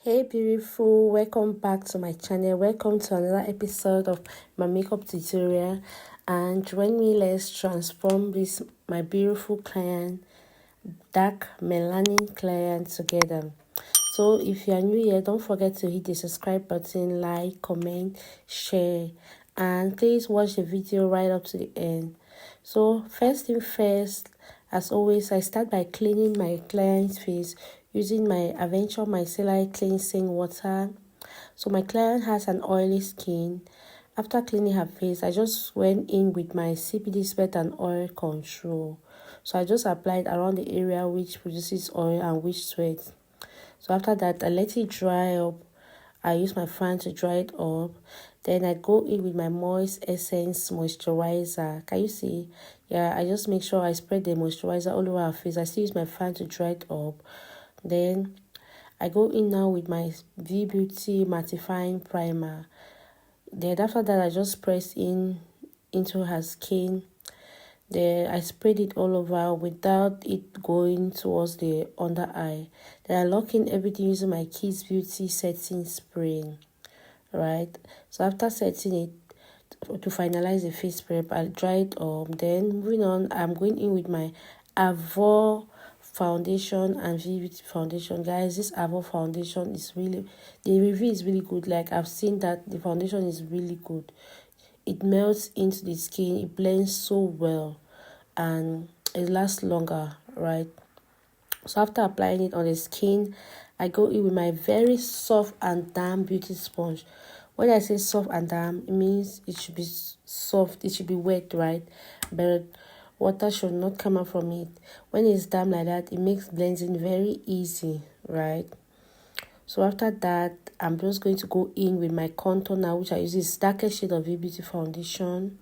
Hey beautiful, welcome back to my channel. Welcome to another episode of my makeup tutorial, and join me. Let's transform this my beautiful client, dark melanin client, together. So if you are new here, don't forget to hit the subscribe button, like, comment, share, and please watch the video right up to the end. So first thing first, as always, I start by cleaning my client's face using my Avour Micellar cleansing water. So my client has an oily skin. After cleaning her face, I just went in with my CPD sweat and oil control. So I just applied around the area which produces oil and which sweat. So after that, I let it dry up. I use my fan to dry it up. Then I go in with my Moist Essence moisturizer. Can you see? Yeah, I just make sure I spread the moisturizer all over her face. I still use my fan to dry it up. Then I go in now with my V Beauty mattifying primer. Then after that, I just press into her skin. Then I spread it all over without it going towards the under eye. Then I lock in everything using my Kids Beauty setting spray. Right. So after setting it, to finalize the face prep, I'll dry it up. Then moving on, I'm going in with my Avour foundation and V Beauty foundation. Guys, this Avour foundation is really, the review is really good. Like, I've seen that the foundation is really good. It melts into the skin, it blends so well, and it lasts longer, right? So after applying it on the skin, I go in with my very soft and damp beauty sponge. When I say soft and damp, it means it should be soft, it should be wet, right? But water should not come out from it. When it's damp like that, it makes blending very easy, right? So after that, I'm just going to go in with my contour now, which I use this darkest shade of V Beauty foundation.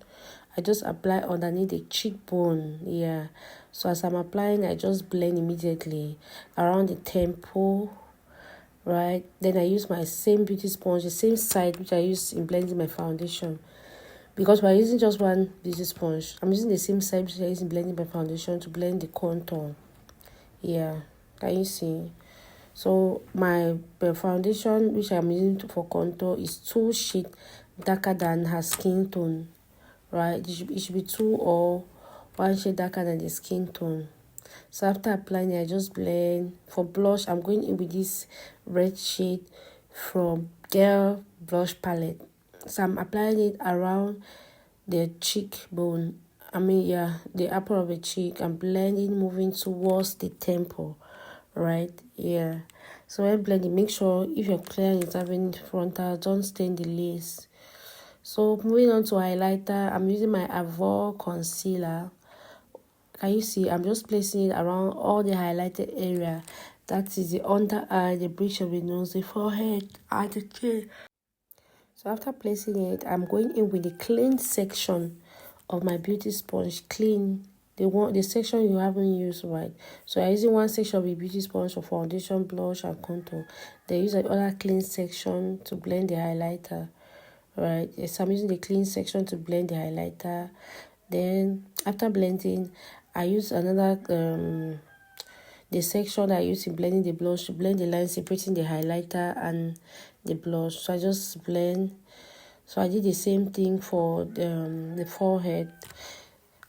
I just apply underneath the cheekbone. Yeah. So as I'm applying, I just blend immediately around the temple, right? Then I use my same beauty sponge, the same side which I use in blending my foundation. Because we're using just one beauty sponge, I'm using the same side which I use in blending my foundation to blend the contour. Yeah. Can you see? So my foundation which I'm using for contour is 2 shades darker than her skin tone, right? It should be 2 or 1 shade darker than the skin tone. So after applying it, I just blend. For blush, I'm going in with this red shade from Girl Blush Palette. So I'm applying it around the cheekbone. The upper of the cheek. I'm blending, moving towards the temple, right? Yeah. So when blending, make sure if your client is having frontal, don't stain the lace. So moving on to highlighter, I'm using my Avour concealer. Can you see? I'm just placing it around all the highlighted area. That is the under eye, the bridge of the nose, the forehead, and the chin. So after placing it, I'm going in with the clean section of my beauty sponge. Clean the section you haven't used, right? So I'm using one section of the beauty sponge for foundation, blush, and contour. Then use the other clean section to blend the highlighter, right? Yes, I'm using the clean section to blend the highlighter. Then after blending, I use another the section I use in blending the blush to blend the line separating the highlighter and the blush. So I just blend. So I did the same thing for the forehead.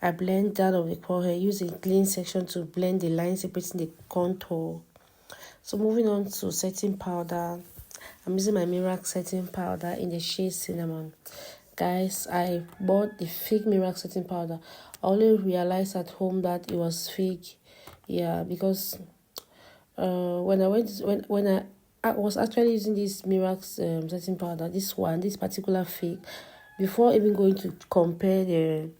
I blend that of the forehead using clean section to blend the line separating the contour. So moving on to setting powder, I'm using my Merak setting powder in the shade cinnamon. Guys, I bought the fake Merak setting powder. I only realized at home that it was fake. Yeah, because when I was actually using this Merak setting powder, this particular fake, before even going to compare the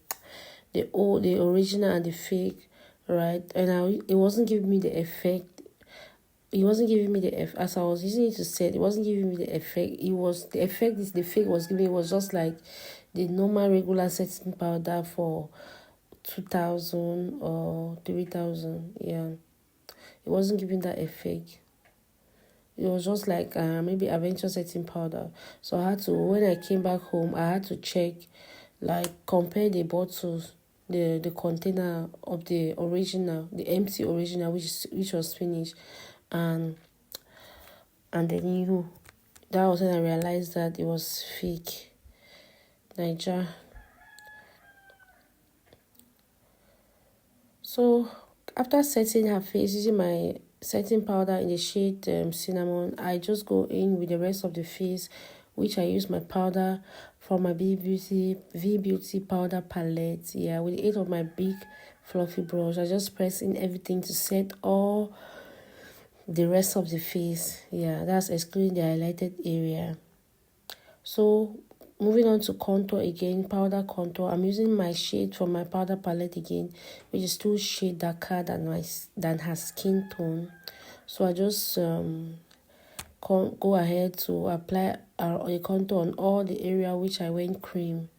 original and the fake, right? And it wasn't giving me the effect. It wasn't giving me the effect as I was using it to set. It wasn't giving me the effect. It was the effect is the fake was giving. It was just like the normal regular setting powder for 2,000 or 3,000. Yeah, it wasn't giving that effect. It was just like maybe Adventure setting powder. So I had to, when I came back home, I had to check, like compare the bottles, the container of the original, the empty original, which was finished, and and then that was when I realized that it was fake. Niger. So after setting her face using my setting powder in the shade cinnamon, I just go in with the rest of the face, which I use my powder from my V Beauty powder palette. Yeah, with the aid of my big fluffy brush, I just press in everything to set all the rest of the face. Yeah, that's excluding the highlighted area. So moving on to contour again, powder contour. I'm using my shade from my powder palette again, which is 2 shades darker than her skin tone. So I just go ahead to apply a contour on all the area which I went cream,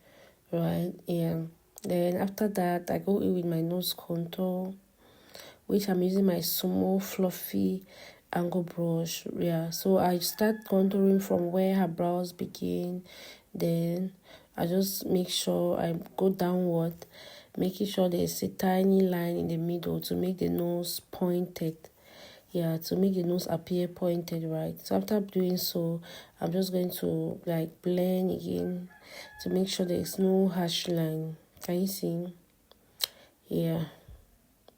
right? Yeah. Then after that, I go in with my nose contour, which I'm using my small fluffy angle brush. Yeah, so I start contouring from where her brows begin. Then I just make sure I go downward, making sure there's a tiny line in the middle to make the nose pointed. Yeah, to make the nose appear pointed, right? So after doing so, I'm just going to like blend again to make sure there's no harsh line. Can you see? Yeah,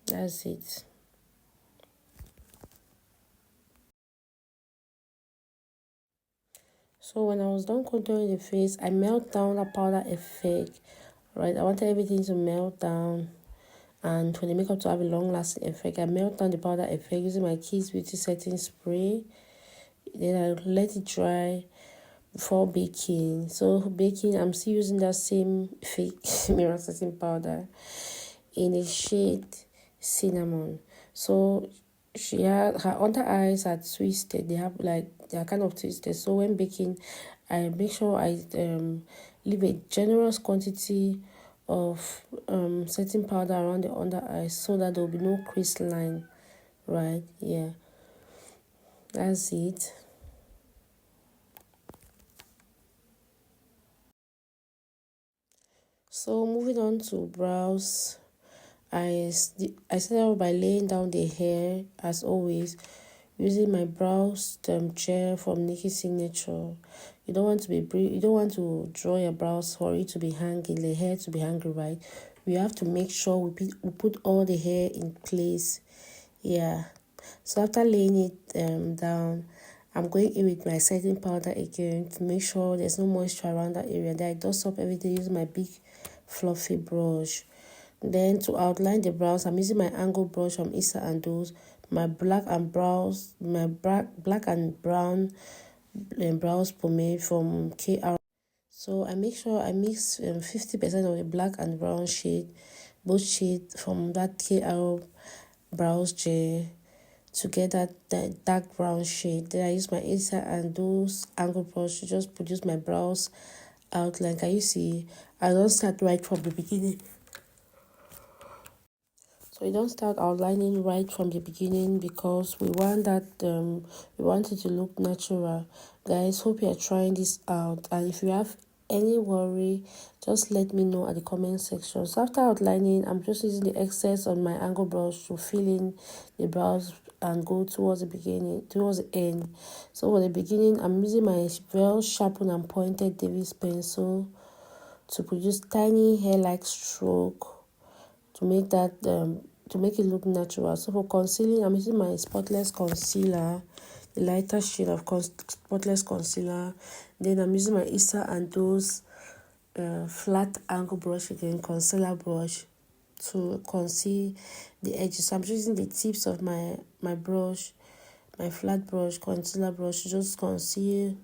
that's it. So when I was done contouring the face, I melt down the powder effect, right? I wanted everything to melt down and for the makeup to have a long lasting effect. I melt down the powder effect using my Kiss Beauty setting spray. Then I let it dry before baking. So baking, I'm still using that same fake mirror setting powder in the shade cinnamon. So she had her under eyes are twisted. They are kind of twisted. So when baking, I make sure I leave a generous quantity of setting powder around the under eyes so that there will be no crease line. Right? Yeah, that's it. So moving on to brows. I started off by laying down the hair as always using my brows gel from Nikki Signature. You don't want to draw your brows for it to be hanging, the hair to be hanging, right? We have to make sure we put all the hair in place. Yeah. So after laying it down, I'm going in with my setting powder again to make sure there's no moisture around that area. Then I dust up everything using my big fluffy brush. Then to outline the brows, I'm using my angle brush from Issa and those, my black and brown brows pomade from KR. So I make sure I mix 50% of the black and brown shade, both shades from that KR brows gel to get that dark brown shade. Then I use my Issa and those angle brush to just produce my brows outline. Can you see? I don't start right from the beginning. So you don't start outlining right from the beginning because we want we want it to look natural. Guys, hope you are trying this out, and if you have any worry, just let me know at the comment section. So after outlining, I'm just using the excess on my angle brush to fill in the brows and go towards the end. So for the beginning, I'm using my well sharpened and pointed Davis pencil to produce tiny hair-like stroke to make to make it look natural. So for concealing, I'm using my spotless concealer, the lighter shade of spotless concealer. Then I'm using my Issa and those flat angle brush again, concealer brush, to conceal the edges. So I'm using the tips of my brush, my flat brush, concealer brush, to just conceal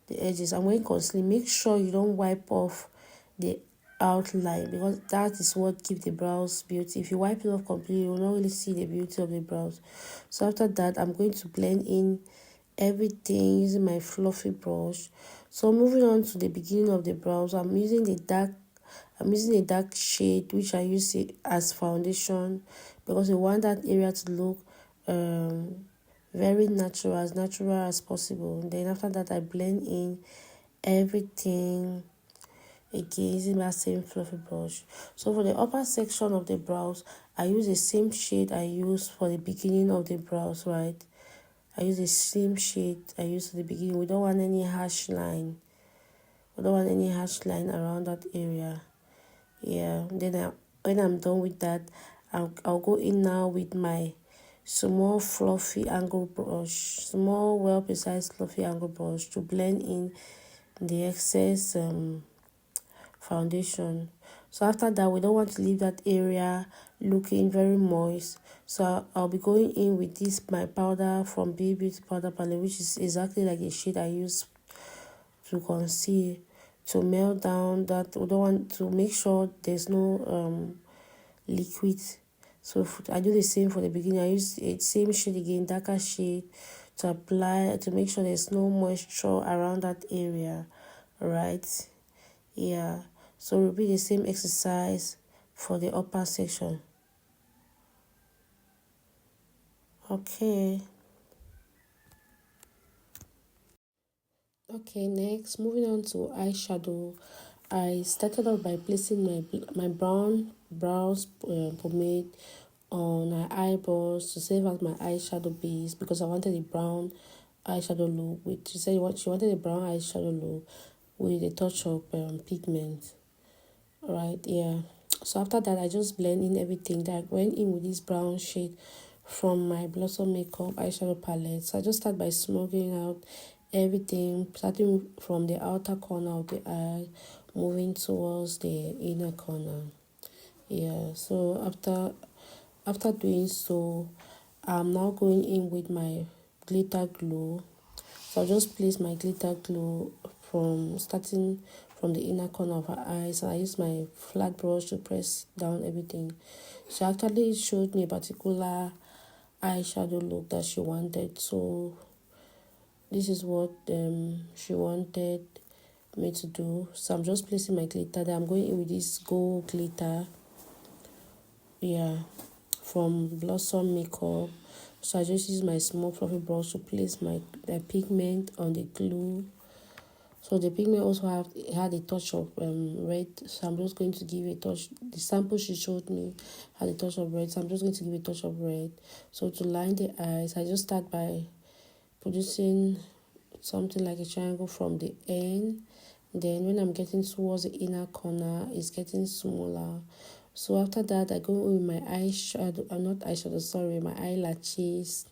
the edges. And when concealing, make sure you don't wipe off the outline because that is what gives the brows beauty. If you wipe it off completely, you will not really see the beauty of the brows. So after that, I'm going to blend in everything using my fluffy brush. So moving on to the beginning of the brows, I'm using a dark shade which I use it as foundation because I want that area to look very natural, as natural as possible. And then after that, I blend in everything again using that same fluffy brush. So for the upper section of the brows, I use the same shade I use for the beginning of the brows, right? I use the same shade I used at the beginning. We don't want any harsh line. We don't want any harsh line around that area. Yeah, then when I'm done with that, I'll go in now with my small fluffy angle brush, small well precise fluffy angle brush to blend in the excess foundation. So after that, we don't want to leave that area looking very moist. So I'll be going in with this my powder from Beauty Powder Palette, which is exactly like the shade I use to conceal, to melt down that. We don't want to make sure there's no liquid. So I do the same for the beginning. I use the same shade again, darker shade, to apply, to make sure there's no moisture around that area, right? Yeah, so repeat the same exercise for the upper section. Okay. Okay, next, moving on to eyeshadow. I started off by placing my brown brows pomade on my eyebrows to save out my eyeshadow base, because I wanted a brown eyeshadow look. She said she wanted a brown eyeshadow look with a touch of pigment. Right, yeah. So after that, I just blend in everything that went in with this brown shade from my Blossom Makeup eyeshadow palette. So I just start by smoking out everything, starting from the outer corner of the eye, moving towards the inner corner. Yeah, so after doing so, I'm now going in with my glitter glue. So I'll just place my glitter glue from starting from the inner corner of her eyes. I use my flat brush to press down everything. She actually showed me a particular eyeshadow look that she wanted. So this is what she wanted me to do. So I'm just placing my glitter there. I'm going in with this gold glitter. Yeah, from Blossom Makeup. So I just use my small fluffy brush to place my pigment on the glue. So the pigment also had a touch of red. So I'm just going to give a touch. The sample she showed me had a touch of red. So I'm just going to give a touch of red. So to line the eyes, I just start by producing something like a triangle from the end. Then when I'm getting towards the inner corner, it's getting smaller. So after that, I go with my eyeshadow, not eyeshadow, sorry, my eyelashes.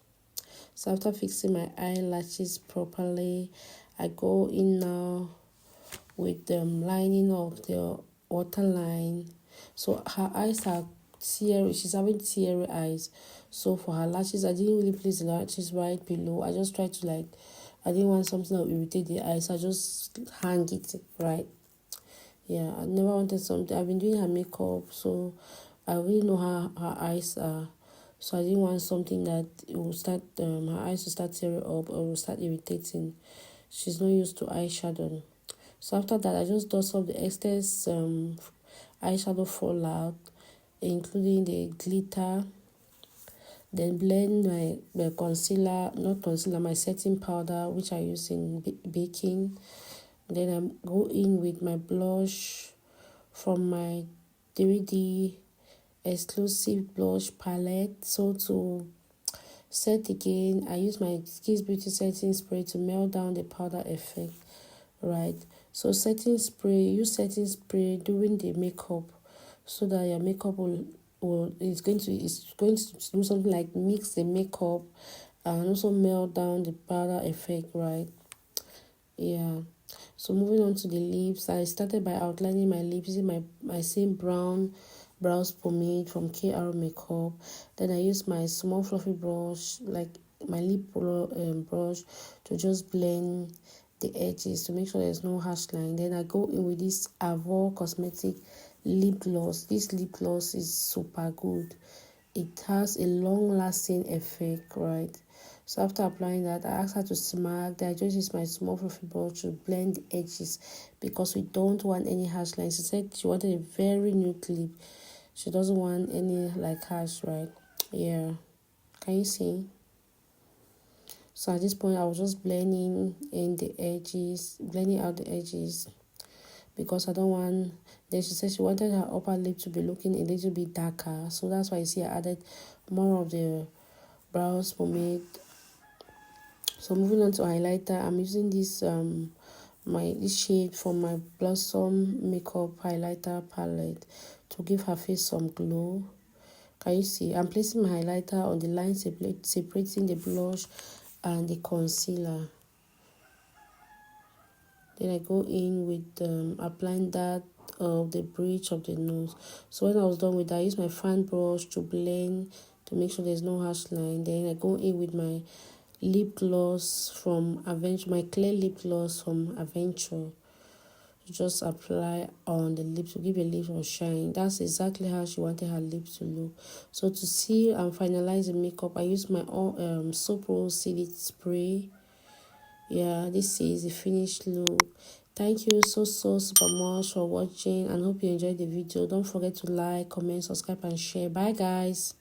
So after fixing my eyelashes properly, I go in now with the lining of the waterline. So her eyes are teary, she's having teary eyes. So for her lashes, I didn't really place the lashes right below. I just tried to I didn't want something that would irritate the eyes. So I just hang it, right? Yeah, I never wanted something. I've been doing her makeup, so I really know how her eyes are. So I didn't want something that it will start, her eyes will start tearing up or will start irritating. She's not used to eyeshadow. So after that, I just dust off the excess eyeshadow fallout, including the glitter. Then blend my concealer, not concealer, my setting powder, which I use in baking. Then I go in with my blush from my 3D exclusive blush palette. So to set again, I use my Kiss Beauty setting spray to melt down the powder effect, right? So setting spray, use setting spray during the makeup so that your makeup is going to do something like mix the makeup and also melt down the powder effect, right? Yeah. So moving on to the lips, I started by outlining my lips using my same brown brows pomade from KR Makeup. Then I use my small fluffy brush, like my lip brush, to just blend the edges to make sure there's no harsh line. Then I go in with this Avour cosmetic lip gloss. This lip gloss is super good. It has a long-lasting effect, right? So after applying that, I asked her to smile. Then I just use my small fluffy brush to blend the edges because we don't want any harsh lines. She said she wanted a very nude lip. She doesn't want any harsh, right? Yeah. Can you see? So at this point, I was just blending in the edges, blending out the edges because I don't want. Then she said she wanted her upper lip to be looking a little bit darker. So that's why you see I added more of the brows pomade So moving on to highlighter, I'm using this this shade from my Blossom Makeup Highlighter Palette to give her face some glow. Can you see? I'm placing my highlighter on the line separating the blush and the concealer. Then I go in with applying that of the bridge of the nose. So when I was done with that, I use my fan brush to blend to make sure there's no harsh line. Then I go in with my lip gloss from Adventure, my clear lip gloss from Adventure. Just apply on the lips to give your lips a shine. That's exactly how she wanted her lips to look. So to see and finalize the makeup, I use my soap rose seaweed spray. Yeah, this is the finished look. Thank you so super much for watching and hope you enjoyed the video. Don't forget to like, comment, subscribe and share. Bye guys.